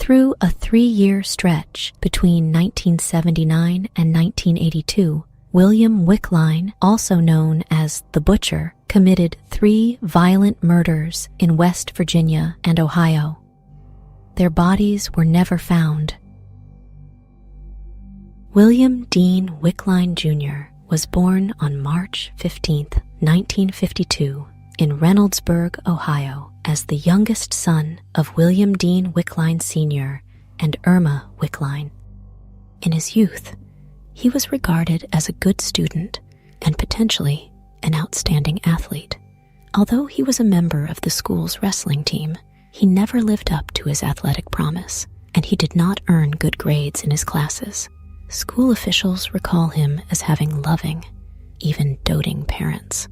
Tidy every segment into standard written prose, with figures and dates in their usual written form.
Through a 3-year stretch between 1979 and 1982, William Wickline, also known as the Butcher, committed 3 violent murders in West Virginia and Ohio. Their bodies were never found. William Dean Wickline Jr. was born on March 15, 1952, in Reynoldsburg, Ohio, as the youngest son of William Dean Wickline Sr. and Irma Wickline. In his youth, he was regarded as a good student and potentially an outstanding athlete. Although he was a member of the school's wrestling team, he never lived up to his athletic promise, and he did not earn good grades in his classes. School officials recall him as having loving, even doting parents.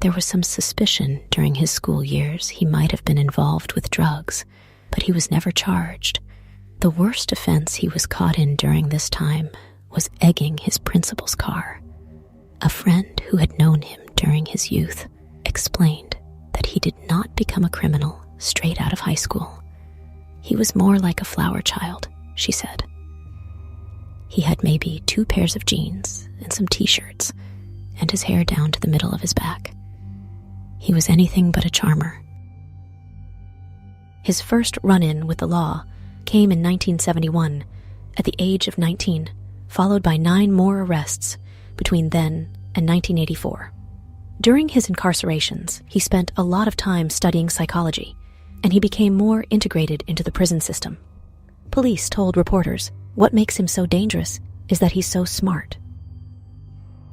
There was some suspicion during his school years he might have been involved with drugs, but he was never charged. The worst offense he was caught in during this time was egging his principal's car. A friend who had known him during his youth explained that he did not become a criminal straight out of high school. He was more like a flower child, she said. He had maybe 2 pairs of jeans and some t-shirts, and his hair down to the middle of his back. He was anything but a charmer. His first run-in with the law came in 1971, at the age of 19, followed by 9 more arrests between then and 1984. During his incarcerations, he spent a lot of time studying psychology, and he became more integrated into the prison system. Police told reporters, "What makes him so dangerous is that he's so smart."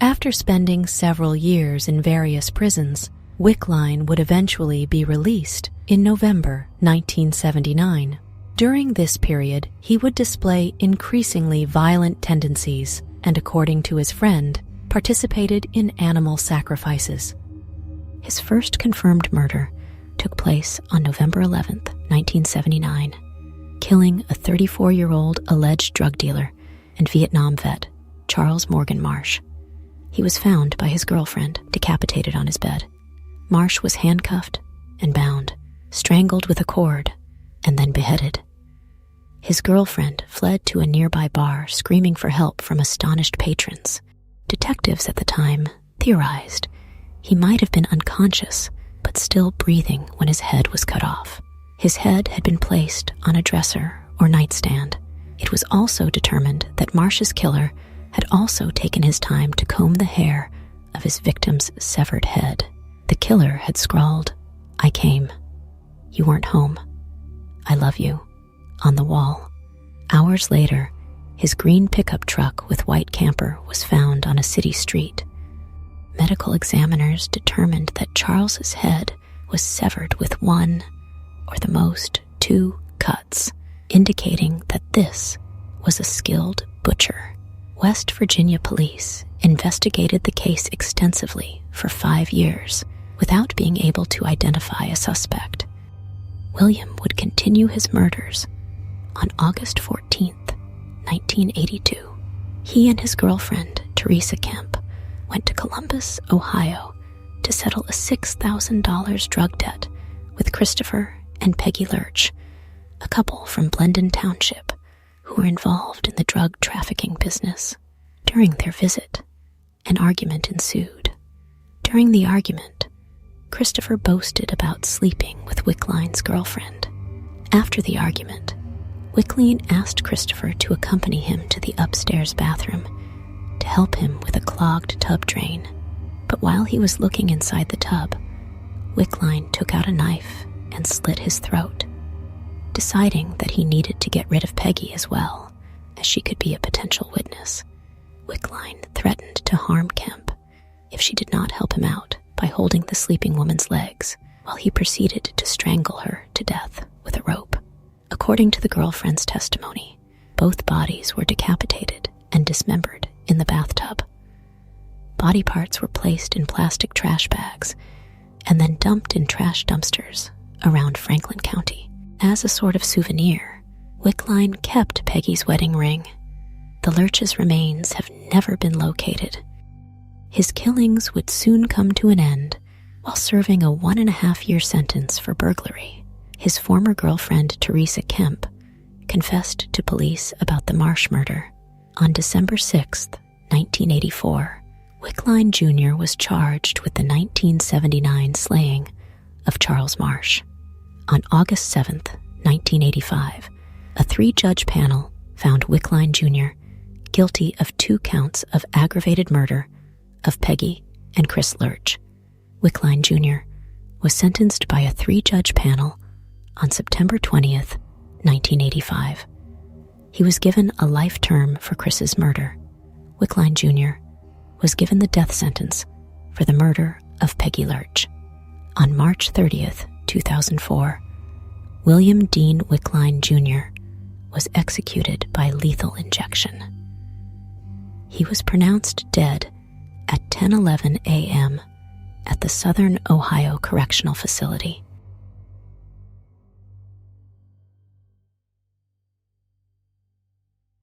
After spending several years in various prisons, Wickline would eventually be released in November 1979. During this period, he would display increasingly violent tendencies and, according to his friend, participated in animal sacrifices. His first confirmed murder took place on November 11, 1979, killing a 34-year-old alleged drug dealer and Vietnam vet, Charles Morgan Marsh. He was found by his girlfriend, decapitated on his bed. Marsh was handcuffed and bound, strangled with a cord, and then beheaded. His girlfriend fled to a nearby bar, screaming for help from astonished patrons. Detectives at the time theorized he might have been unconscious, but still breathing when his head was cut off. His head had been placed on a dresser or nightstand. It was also determined that Marsh's killer had also taken his time to comb the hair of his victim's severed head. The killer had scrawled, "I came. You weren't home. I love you," on the wall. Hours later, his green pickup truck with white camper was found on a city street. Medical examiners determined that Charles's head was severed with 1, or the most 2 cuts, indicating that this was a skilled butcher. West Virginia police investigated the case extensively for 5 years without being able to identify a suspect. William would continue his murders. On August 14, 1982, he and his girlfriend, Teresa Kemp, went to Columbus, Ohio, to settle a $6,000 drug debt with Christopher and Peggy Lurch, a couple from Blendon Township who were involved in the drug trafficking business. During their visit, an argument ensued. During the argument, Christopher boasted about sleeping with Wickline's girlfriend. After the argument, Wickline asked Christopher to accompany him to the upstairs bathroom to help him with a clogged tub drain. But while he was looking inside the tub, Wickline took out a knife and slit his throat, deciding that he needed to get rid of Peggy as well, as she could be a potential witness. Wickline threatened to harm Kemp if she did not help him out by holding the sleeping woman's legs, while he proceeded to strangle her to death with a rope. According to the girlfriend's testimony, both bodies were decapitated and dismembered in the bathtub. Body parts were placed in plastic trash bags and then dumped in trash dumpsters around Franklin County. As a sort of souvenir, Wickline kept Peggy's wedding ring. The Lurch's remains have never been located. His killings would soon come to an end while serving a 1.5-year sentence for burglary. His former girlfriend, Teresa Kemp, confessed to police about the Marsh murder. On December 6, 1984, Wickline Jr. was charged with the 1979 slaying of Charles Marsh. On August 7, 1985, a 3-judge panel found Wickline Jr. guilty of 2 counts of aggravated murder of Peggy and Chris Lurch. Wickline Jr. was sentenced by a 3-judge panel on September 20th, 1985. He was given a life term for Chris's murder. Wickline Jr. was given the death sentence for the murder of Peggy Lurch. On March 30th, 2004, William Dean Wickline Jr. was executed by lethal injection. He was pronounced dead at 10:11 a.m. at the Southern Ohio Correctional Facility.